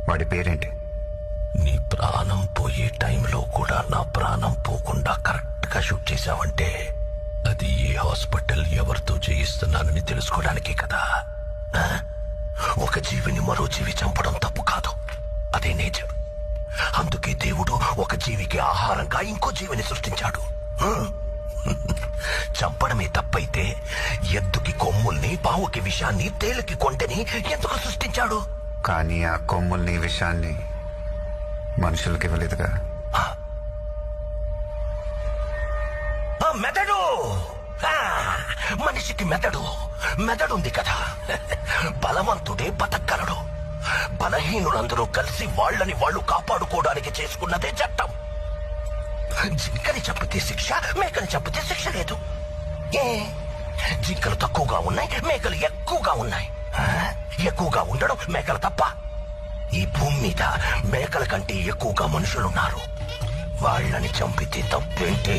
వాడి పేరేంటి? నీ ప్రాణం పోయే టైంలో కూడా నా ప్రాణం పోకుండా కరెక్ట్ గా షూట్ చేశావంటే అది ఏ హాస్పిటల్ ఎవరితో చేయిస్తున్నానని తెలుసుకోవడానికే కదా. ఆ? ఒక జీవిని మరో జీవి చంపడం తప్పు కాదు, అదే నేచర్. అందుకే దేవుడు ఒక జీవికి ఆహారంగా ఇంకో జీవిని సృష్టించాడు. చంపడమే తప్పైతే ఎద్దుకి కొమ్ముల్ని, పావుకి విషాన్ని, తేలికి కొంటని ఎందుకు సృష్టించాడు? కానీ ఆ కొమ్ముల్ని, విషాన్ని మనుషులకి ఇవ్వలేదుగా. మెదడు, మనిషికి మెదడుంది కదా. బలవంతుడే బతకగలడు. బలహీనులందరూ కలిసి వాళ్ళని వాళ్ళు కాపాడుకోవడానికి చేసుకున్నదే చట్టం. జింకని చంపితే శిక్ష, మేకని చంపితే శిక్ష లేదు. ఏ జింకలు తక్కువగా ఉన్నాయి, మేకలు ఎక్కువగా ఉన్నాయి. ఎక్కువగా ఉండడం మేకలు తప్ప? ఈ భూమి మీద మేకల కంటే ఎక్కువగా మనుషులున్నారు. వాళ్ళని చంపితే తప్పేంటి?